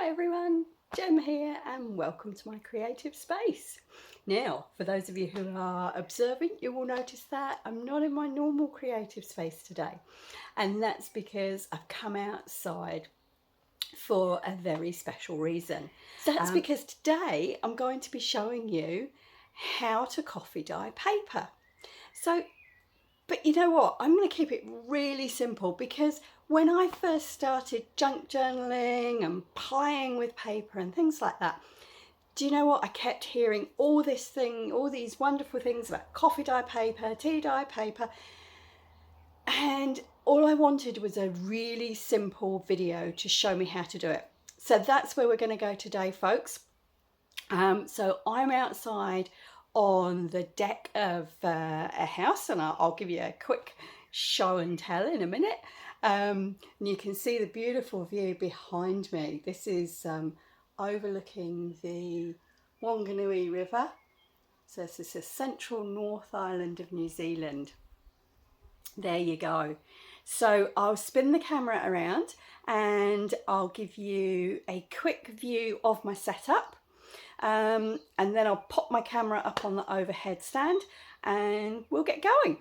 Hi everyone, Jem here and welcome to my creative space. Now, for those of you who are observing, you will notice that I'm not in my normal creative space today, and that's because I've come outside for a very special reason. That's because today I'm going to be showing you how to coffee dye paper. But you know what? I'm going to keep it really simple because when I first started junk journaling and playing with paper and things like that, do you know what? I kept hearing all these wonderful things about coffee dye paper, tea dye paper, and all I wanted was a really simple video to show me how to do it. So that's where we're going to go today, folks. So I'm outside on the deck of a house, and I'll give you a quick show and tell in a minute. And you can see the beautiful view behind me. This is overlooking the Wanganui River. So this is the central North Island of New Zealand. There you go. So I'll spin the camera around and I'll give you a quick view of my setup. And then I'll pop my camera up on the overhead stand and we'll get going.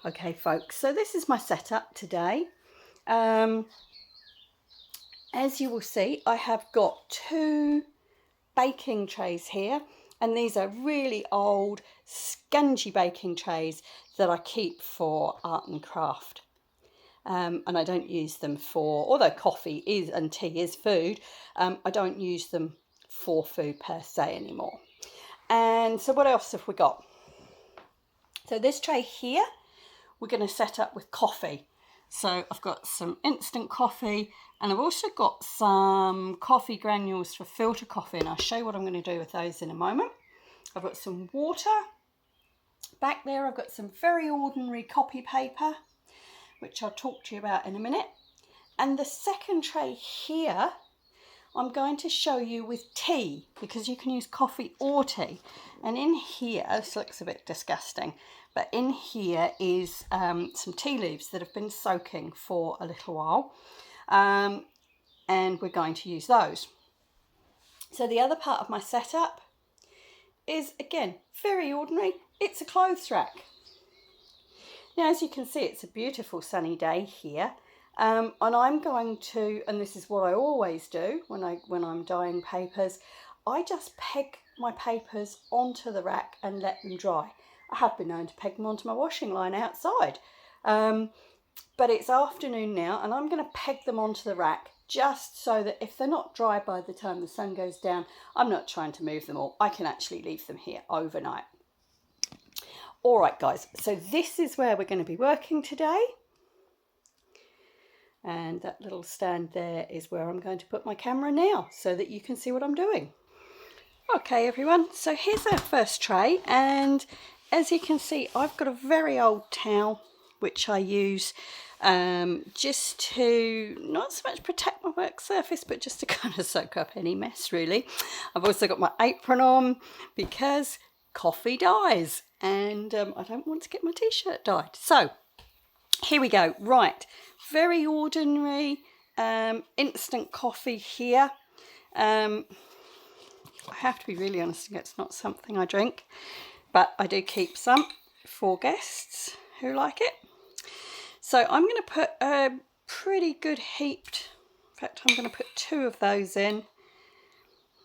Okay folks, so this is my setup today. As you will see, I have got two baking trays here, and these are really old scungy baking trays that I keep for art and craft. And I don't use them for, although coffee is and tea is food, I don't use them for food per se anymore. And so what else have we got? So this tray here, we're going to set up with coffee. So I've got some instant coffee and I've also got some coffee granules for filter coffee, and I'll show you what I'm going to do with those in a moment. I've got some water. Back there I've got some very ordinary copy paper, which I'll talk to you about in a minute. And the second tray here, I'm going to show you with tea, because you can use coffee or tea. And in here, this looks a bit disgusting, but in here is some tea leaves that have been soaking for a little while. And we're going to use those. So the other part of my setup is, again, very ordinary. It's a clothes rack. Now, as you can see, it's a beautiful sunny day here. And I'm going to, and this is what I always do when I'm dyeing papers, I just peg my papers onto the rack and let them dry. I have been known to peg them onto my washing line outside. But it's afternoon now and I'm going to peg them onto the rack just so that if they're not dry by the time the sun goes down, I'm not trying to move them all. I can actually leave them here overnight. All right, guys, so this is where we're going to be working today. And that little stand there is where I'm going to put my camera now so that you can see what I'm doing. Okay, everyone, so here's our first tray. And as you can see, I've got a very old towel, which I use just to not so much protect my work surface, but just to kind of soak up any mess, really. I've also got my apron on because coffee dyes, and I don't want to get my t-shirt dyed. So here we go. Right, very ordinary instant coffee here. I have to be really honest, it's not something I drink, but I do keep some for guests who like it. So I'm going to put a pretty good heaped, in fact I'm going to put two of those in.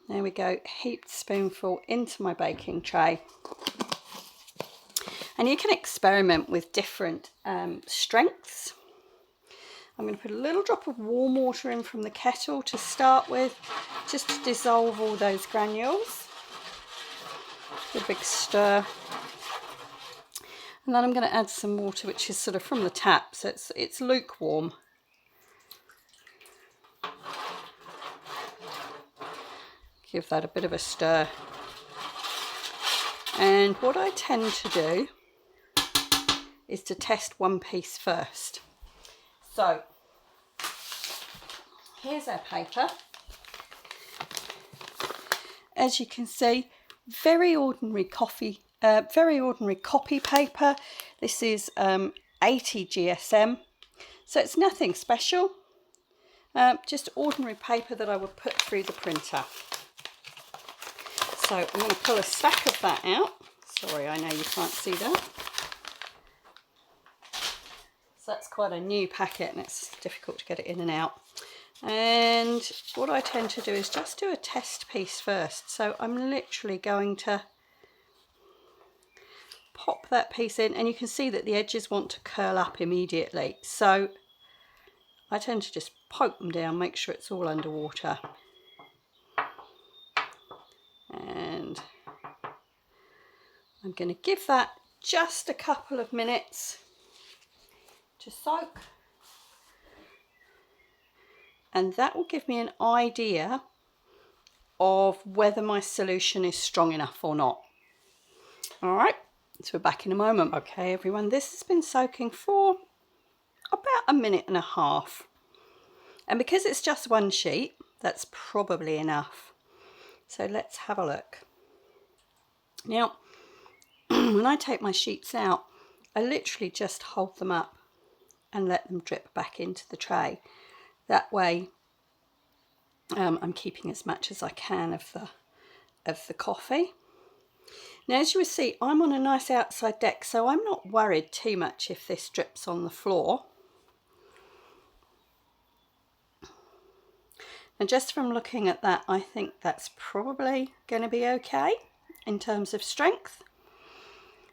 There we go, heaped spoonful into my baking tray. And you can experiment with different strengths. I'm going to put a little drop of warm water in from the kettle to start with, just to dissolve all those granules. Give a big stir. And then I'm going to add some water, which is sort of from the tap, so it's lukewarm. Give that a bit of a stir. And what I tend to do is to test one piece first. So here's our paper. As you can see, very ordinary copy paper. This is 80 GSM, so it's nothing special. just ordinary paper that I would put through the printer. So I'm going to pull a stack of that out. Sorry, I know you can't see that. So that's quite a new packet and it's difficult to get it in and out. And what I tend to do is just do a test piece first. So I'm literally going to pop that piece in, and you can see that the edges want to curl up immediately. So I tend to just poke them down, make sure it's all underwater. And I'm going to give that just a couple of minutes to soak. And that will give me an idea of whether my solution is strong enough or not. All right, so we're back in a moment. Okay, everyone, this has been soaking for about a minute and a half. And because it's just one sheet, that's probably enough. So let's have a look. Now, when I take my sheets out, I literally just hold them up and let them drip back into the tray. That way, I'm keeping as much as I can of the coffee. Now, as you will see, I'm on a nice outside deck, so I'm not worried too much if this drips on the floor. And just from looking at that, I think that's probably going to be okay in terms of strength.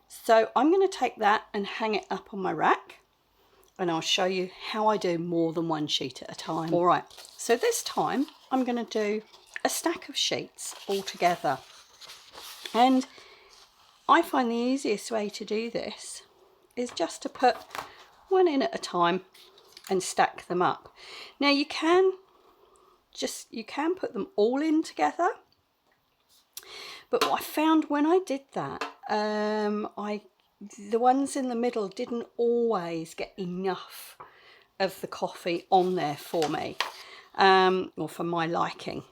So I'm going to take that and hang it up on my rack, and I'll show you how I do more than one sheet at a time. All right, so this time I'm going to do a stack of sheets all together. And I find the easiest way to do this is just to put one in at a time and stack them up. Now you can put them all in together, but what I found when I did that, the ones in the middle didn't always get enough of the coffee on there for me, or for my liking.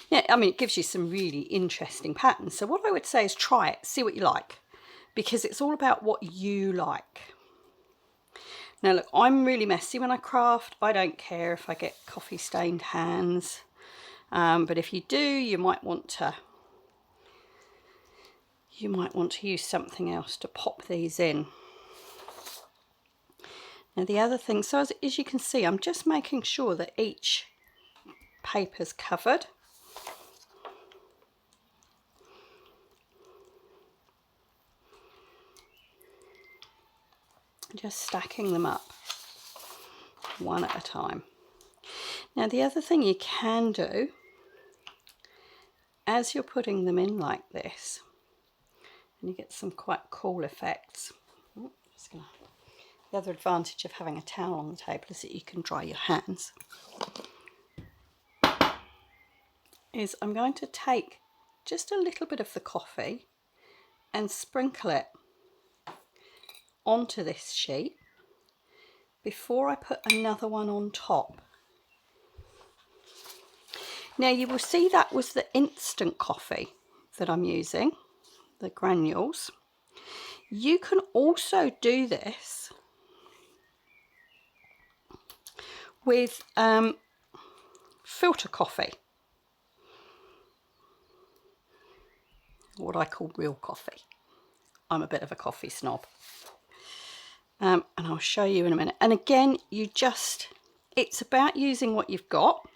Yeah, I mean, it gives you some really interesting patterns. So what I would say is try it, see what you like, because it's all about what you like. Now look, I'm really messy when I craft. I don't care if I get coffee stained hands, but if you do, you might want to use something else to pop these in. Now the other thing, so as you can see, I'm just making sure that each paper's covered. Just stacking them up one at a time. Now the other thing you can do, as you're putting them in like this, and you get some quite cool effects. The other advantage of having a towel on the table is that you can dry your hands. Is I'm going to take just a little bit of the coffee and sprinkle it onto this sheet before I put another one on top. Now you will see that was the instant coffee that I'm using, the granules. You can also do this with filter coffee, what I call real coffee. I'm a bit of a coffee snob. And I'll show you in a minute. And again, it's about using what you've got.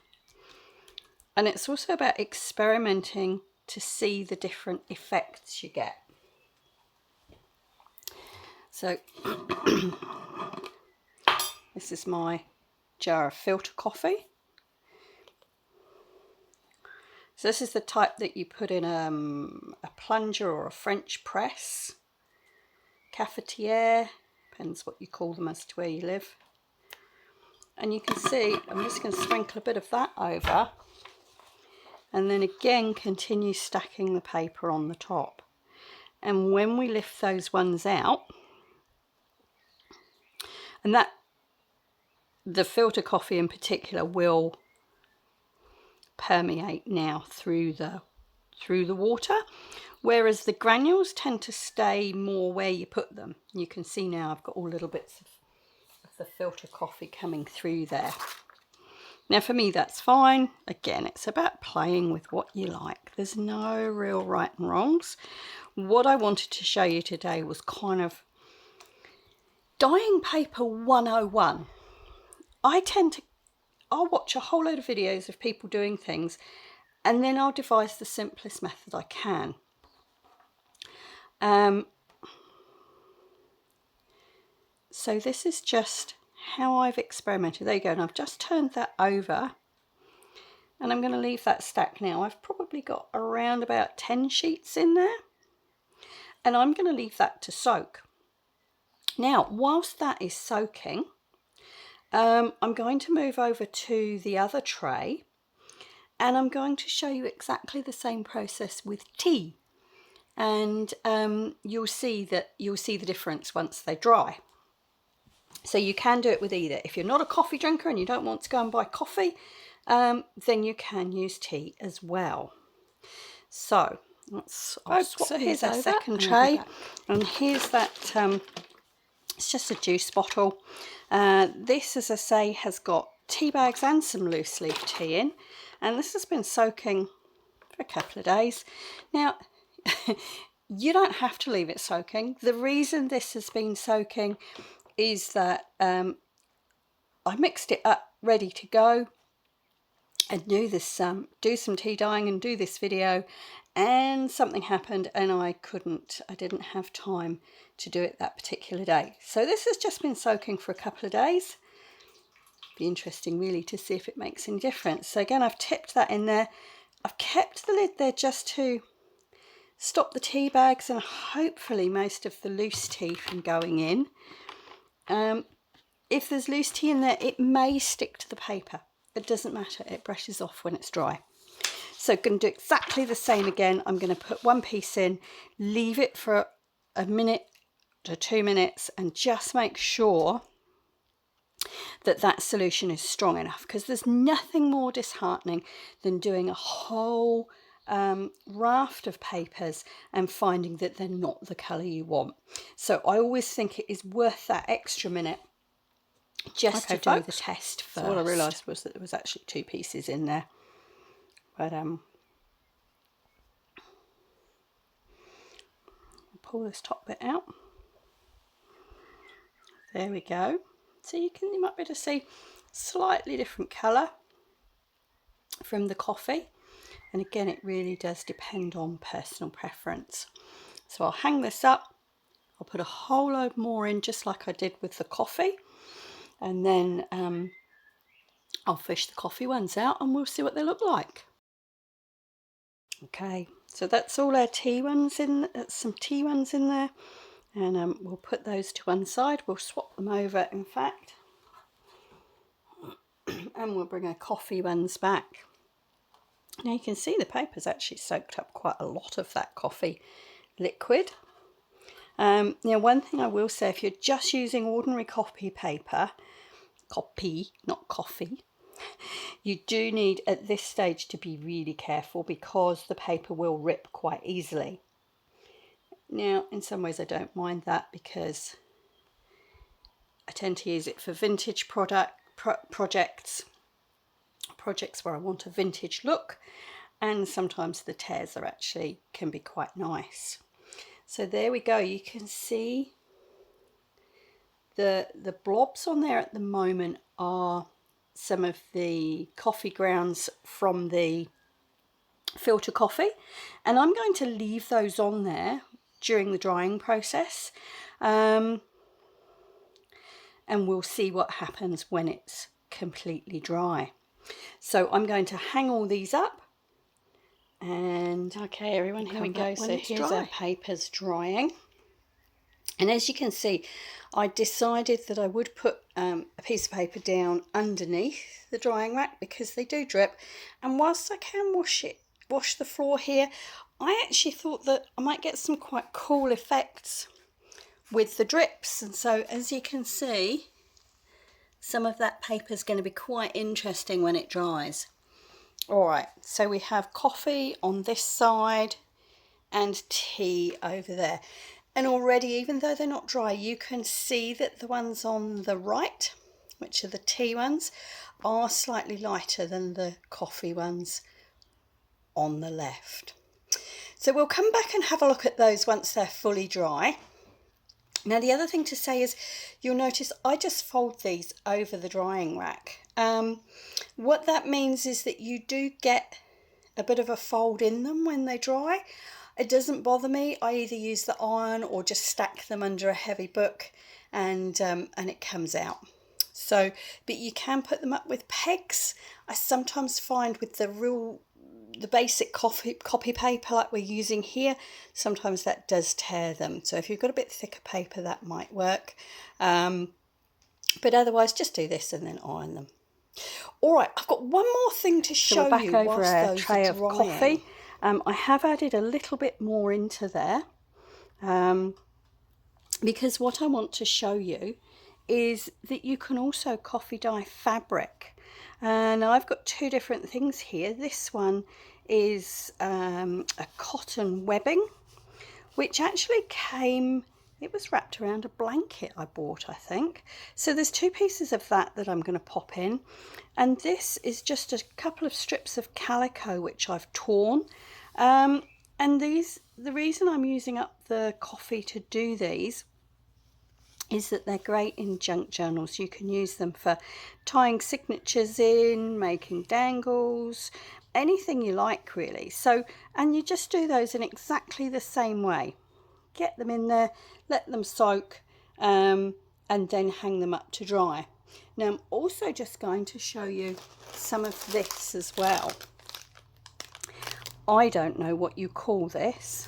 And it's also about experimenting to see the different effects you get. So this is my jar of filter coffee. So this is the type that you put in a plunger or a French press, cafetiere, depends what you call them as to where you live. And you can see, I'm just going to sprinkle a bit of that over, and then again continue stacking the paper on the top. And when we lift those ones out, and that the filter coffee in particular will permeate now through the water, whereas the granules tend to stay more where you put them. You can see now I've got all little bits of the filter coffee coming through there. Now for me that's fine. Again, it's about playing with what you like. There's no real right and wrongs. What I wanted to show you today was kind of dyeing paper 101. I'll watch a whole load of videos of people doing things, and then I'll devise the simplest method I can. So this is just how I've experimented. There you go, and I've just turned that over, and I'm going to leave that stack now. I've probably got around about 10 sheets in there, and I'm going to leave that to soak. Now, whilst that is soaking, I'm going to move over to the other tray, and I'm going to show you exactly the same process with tea, and you'll see the difference once they dry. So you can do it with either. If you're not a coffee drinker and you don't want to go and buy coffee, then you can use tea as well. So here's our second tray, and here's that. It's just a juice bottle. This, as I say, has got tea bags and some loose leaf tea in, and this has been soaking for a couple of days. Now, you don't have to leave it soaking. The reason this has been soaking is that I mixed it up ready to go and do some tea dyeing and do this video, and something happened and I didn't have time to do it that particular day. So this has just been soaking for a couple of days. Be interesting really to see if it makes any difference. So again, I've tipped that in there. I've kept the lid there just to stop the tea bags and hopefully most of the loose tea from going in. If there's loose tea in there, it may stick to the paper. It doesn't matter, it brushes off when it's dry. So I'm going to do exactly the same again. I'm going to put one piece in, leave it for a minute to 2 minutes, and just make sure that that solution is strong enough, because there's nothing more disheartening than doing a whole raft of papers and finding that they're not the colour you want. So I always think it is worth that extra minute just to do the test first. So what I realised was that there was actually 2 pieces in there, but I'll pull this top bit out. There we go. So you might be able to see slightly different colour from the coffee, and again it really does depend on personal preference. So I'll hang this up, I'll put a whole load more in just like I did with the coffee, and then I'll fish the coffee ones out and we'll see what they look like. Okay, so that's all our tea ones in, some tea ones in there, and we'll put those to one side. We'll swap them over, in fact, and we'll bring our coffee ones back. Now you can see the paper's actually soaked up quite a lot of that coffee liquid. Now one thing I will say, if you're just using ordinary copy paper, not coffee, you do need at this stage to be really careful because the paper will rip quite easily. Now in some ways I don't mind that because I tend to use it for vintage projects where I want a vintage look, and sometimes the tears can be quite nice. So there we go, you can see the blobs on there at the moment are some of the coffee grounds from the filter coffee, and I'm going to leave those on there during the drying process, and we'll see what happens when it's completely dry. So I'm going to hang all these up, and okay everyone, here we go. So here's our papers drying, and as you can see, I decided that I would put a piece of paper down underneath the drying rack because they do drip, and whilst I can wash the floor here, I actually thought that I might get some quite cool effects with the drips. And so as you can see, some of that paper is going to be quite interesting when it dries. Alright, so we have coffee on this side and tea over there. And already, even though they're not dry, you can see that the ones on the right, which are the tea ones, are slightly lighter than the coffee ones on the left. So we'll come back and have a look at those once they're fully dry. Now the other thing to say is you'll notice I just fold these over the drying rack. What that means is that you do get a bit of a fold in them when they dry. It doesn't bother me. I either use the iron or just stack them under a heavy book and it comes out. So, but you can put them up with pegs. I sometimes find with the basic copy paper like we're using here, sometimes that does tear them. So if you've got a bit thicker paper, that might work. But otherwise, just do this and then iron them. All right, I've got one more thing to show you. Back over a tray of coffee. I have added a little bit more into there because what I want to show you is that you can also coffee dye fabric. And I've got two different things here. This one is a cotton webbing, which actually came, it was wrapped around a blanket I bought, I think. So there's two pieces of that I'm going to pop in. And this is just a couple of strips of calico which I've torn. And the reason I'm using up the coffee to do these is that they're great in junk journals. You can use them for tying signatures in, making dangles, anything you like really. So, and you just do those in exactly the same way. Get them in there, let them soak, and then hang them up to dry. Now I'm also just going to show you some of this as well. I don't know what you call this,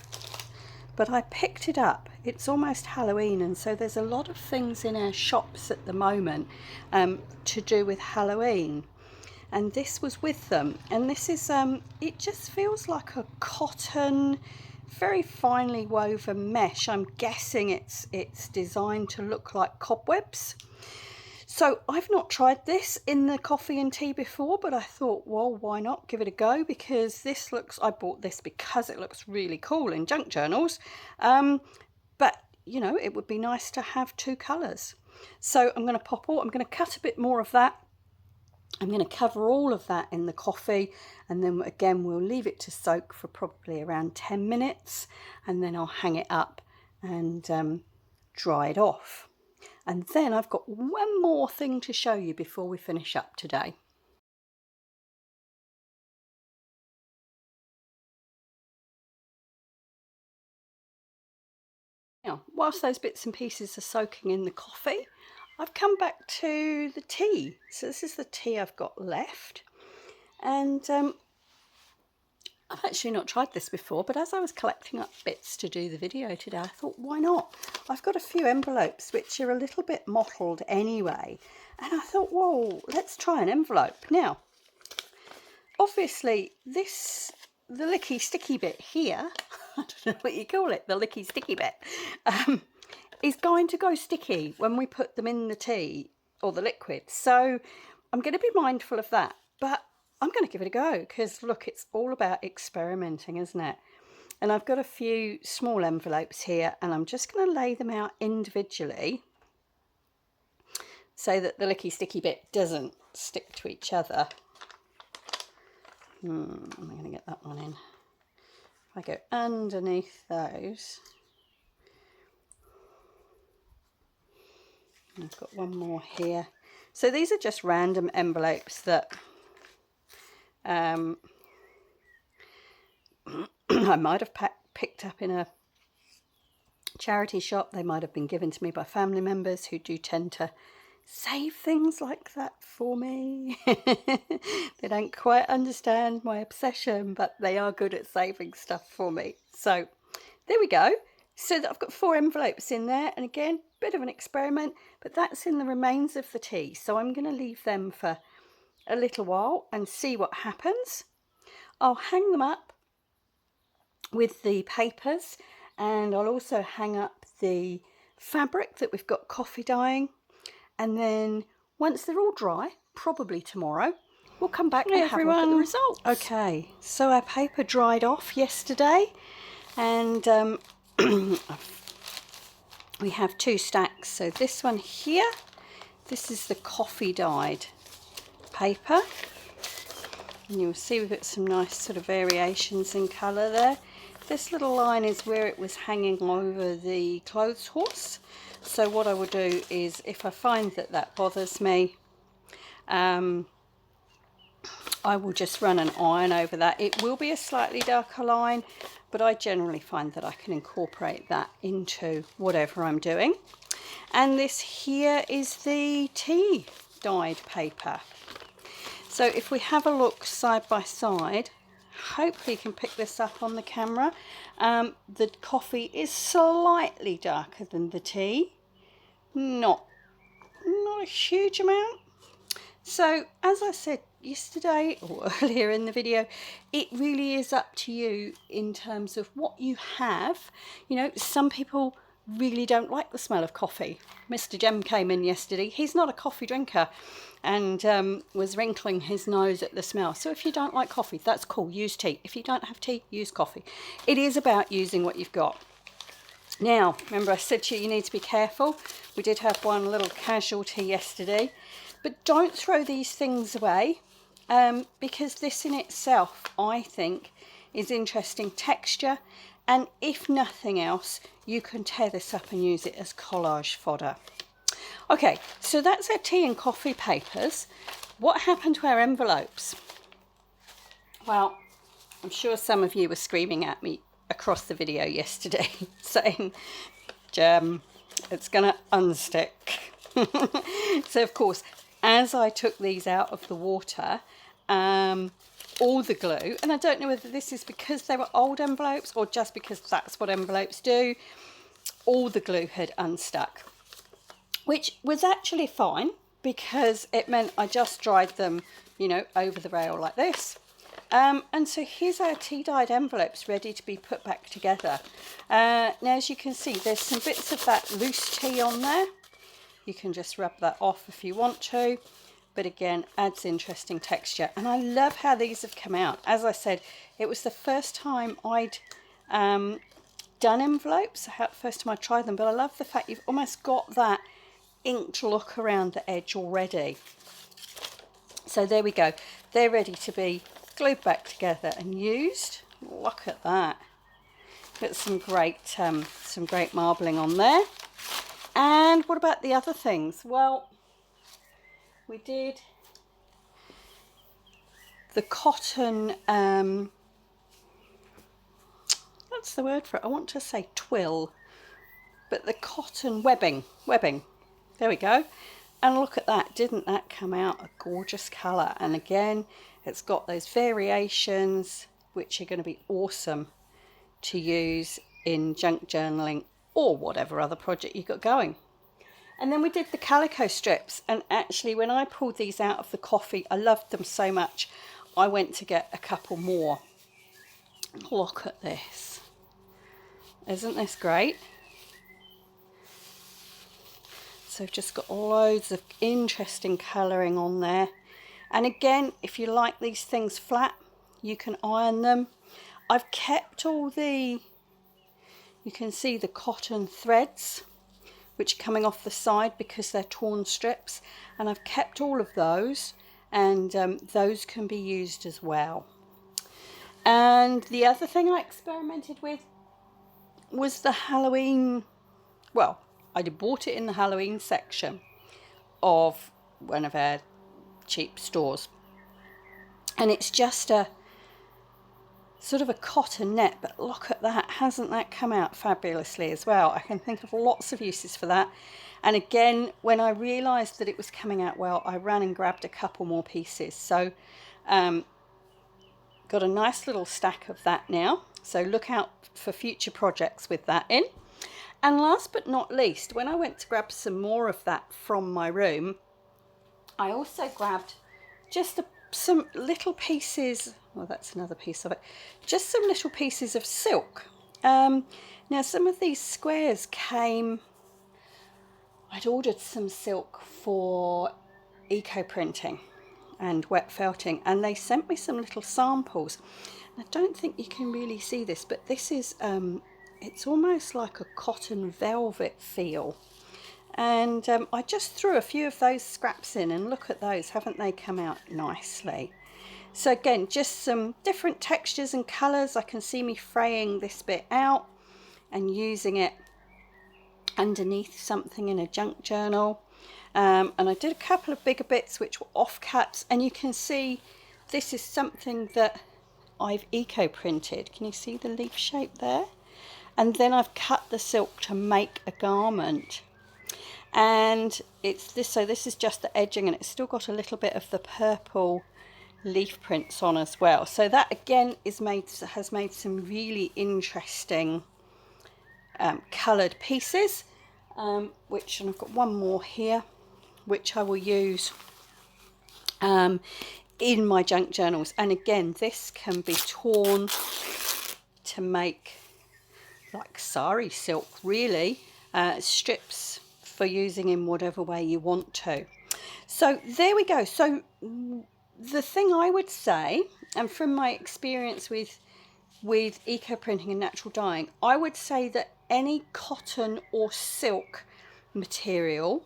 but I picked it up. It's almost Halloween, and so there's a lot of things in our shops at the moment to do with Halloween. And this was with them. And this is, it just feels like a cotton, very finely woven mesh. I'm guessing it's designed to look like cobwebs. So I've not tried this in the coffee and tea before, but I thought, well, why not give it a go? Because this looks, I bought this because it looks really cool in junk journals. But, you know, it would be nice to have two colours. So I'm going to cut a bit more of that. I'm going to cover all of that in the coffee, and then again we'll leave it to soak for probably around 10 minutes, and then I'll hang it up and dry it off. And then I've got one more thing to show you before we finish up today. Now, whilst those bits and pieces are soaking in the coffee, I've come back to the tea. So this is the tea I've got left. And I've actually not tried this before, but as I was collecting up bits to do the video today, I thought, why not? I've got a few envelopes which are a little bit mottled anyway. And I thought, whoa, let's try an envelope. Now, obviously, the licky sticky bit here, I don't know what you call it, the licky sticky bit, is going to go sticky when we put them in the tea or the liquid. So I'm going to be mindful of that, but I'm going to give it a go because look, it's all about experimenting, isn't it? And I've got a few small envelopes here, and I'm just going to lay them out individually so that the licky sticky bit doesn't stick to each other. I'm going to get that one in. If I go underneath those, I've got one more here. So these are just random envelopes that I might have picked up in a charity shop. They might have been given to me by family members who do tend to save things like that for me. They don't quite understand my obsession, but they are good at saving stuff for me. So there we go. So I've got 4 envelopes in there, and again, bit of an experiment, but that's in the remains of the tea. So I'm going to leave them for a little while and see what happens. I'll hang them up with the papers, and I'll also hang up the fabric that we've got coffee dyeing, and then once they're all dry, probably tomorrow, we'll come back and have a look at the results. Okay, so our paper dried off yesterday, and we have 2 stacks. So this one here, this is the coffee dyed paper. And you'll see we've got some nice sort of variations in colour there. This little line is where it was hanging over the clothes horse. So what I will do is, if I find that that bothers me, I will just run an iron over that. It will be a slightly darker line, but I generally find that I can incorporate that into whatever I'm doing. And this here is the tea dyed paper. So if we have a look side by side, hopefully you can pick this up on the camera. The coffee is slightly darker than the tea, not a huge amount. So as I said yesterday or earlier in the video, it really is up to you in terms of what you have. You know, some people really don't like the smell of coffee. Mr. Jem came in yesterday. He's not a coffee drinker and was wrinkling his nose at the smell. So if you don't like coffee, that's cool. Use tea. If you don't have tea, use coffee. It is about using what you've got. Now, remember I said to you, you need to be careful. We did have one little casualty yesterday. But don't throw these things away because this in itself, I think, is interesting texture. And if nothing else, you can tear this up and use it as collage fodder. Okay, so that's our tea and coffee papers. What happened to our envelopes? Well, I'm sure some of you were screaming at me across the video yesterday saying, Jem, it's going to unstick. So, of course, as I took these out of the water, all the glue, and I don't know whether this is because they were old envelopes or just because that's what envelopes do, all the glue had unstuck, which was actually fine because it meant I just dried them, you know, over the rail like this. And so here's our tea dyed envelopes ready to be put back together. Now, as you can see, there's some bits of that loose tea on there. You can just rub that off if you want to. But again, adds interesting texture. And I love how these have come out. As I said, it was the first time I'd done envelopes, first time I tried them, but I love the fact you've almost got that inked look around the edge already. So there we go. They're ready to be glued back together and used. Look at that. Got some great marbling on there. And what about the other things? Well, we did the cotton, what's the word for it? I want to say twill, but the cotton webbing. There we go. And look at that. Didn't that come out a gorgeous colour? And again, it's got those variations, which are going to be awesome to use in junk journaling or whatever other project you've got going. And then we did the calico strips, and actually when I pulled these out of the coffee, I loved them so much, I went to get a couple more. Look at this. Isn't this great? So I've just got loads of interesting colouring on there. And again, if you like these things flat, you can iron them. I've kept all the, you can see the cotton threads which are coming off the side because they're torn strips, and I've kept all of those, and those can be used as well. And the other thing I experimented with was the Halloween, well, I bought it in the Halloween section of one of our cheap stores, and it's just a sort of a cotton net, but look at that. Hasn't that come out fabulously as well? I can think of lots of uses for that. And again, when I realized that it was coming out well, I ran and grabbed a couple more pieces. So got a nice little stack of that now, so look out for future projects with that in. And last but not least, when I went to grab some more of that from my room, I also grabbed just some little pieces, well, that's another piece of it, just some little pieces of silk. Now some of these squares came, I'd ordered some silk for eco printing and wet felting, and they sent me some little samples. I don't think you can really see this, but this is it's almost like a cotton velvet feel. And I just threw a few of those scraps in, and look at those, haven't they come out nicely? So again, just some different textures and colours. I can see me fraying this bit out and using it underneath something in a junk journal. And I did a couple of bigger bits which were offcuts, and you can see this is something that I've eco printed. Can you see the leaf shape there? And then I've cut the silk to make a garment. And it's this, so this is just the edging, and it's still got a little bit of the purple leaf prints on as well. So that again has made some really interesting coloured pieces, which, and I've got one more here which I will use in my junk journals. And again, this can be torn to make like sari silk, really, strips for using in whatever way you want to. So there we go. So the thing I would say, and from my experience with eco printing and natural dyeing, I would say that any cotton or silk material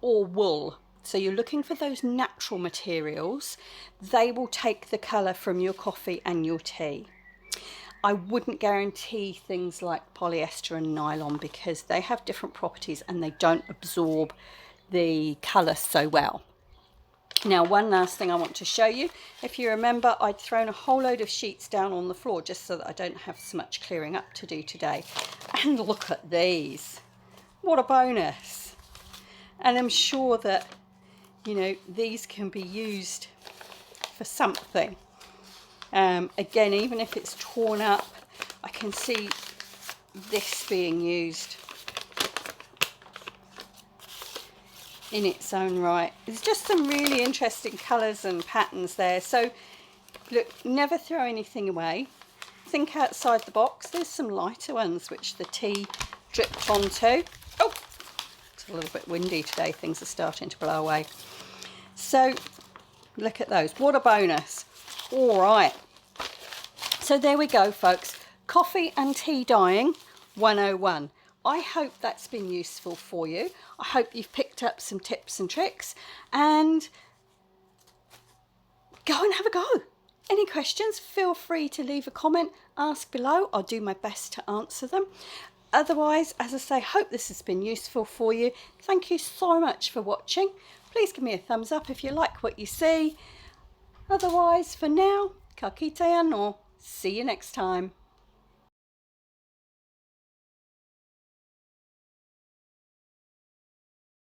or wool, so you're looking for those natural materials, they will take the colour from your coffee and your tea. I wouldn't guarantee things like polyester and nylon, because they have different properties and they don't absorb the colour so well. Now, one last thing I want to show you. If you remember, I'd thrown a whole load of sheets down on the floor just so that I don't have so much clearing up to do today. And look at these. What a bonus. And I'm sure that, you know, these can be used for something. Again, even if it's torn up, I can see this being used in its own right. There's just some really interesting colours and patterns there. So look, never throw anything away. Think outside the box. There's some lighter ones which the tea dripped onto. Oh, it's a little bit windy today. Things are starting to blow away. So look at those. What a bonus. All right. So there we go, folks. Coffee and tea dyeing 101. I hope that's been useful for you. I hope you've picked up some tips and tricks, and go and have a go. Any questions, feel free to leave a comment, ask below. I'll do my best to answer them. Otherwise, as I say, hope this has been useful for you. Thank you so much for watching. Please give me a thumbs up if you like what you see. Otherwise, for now, ka kite anō. See you next time.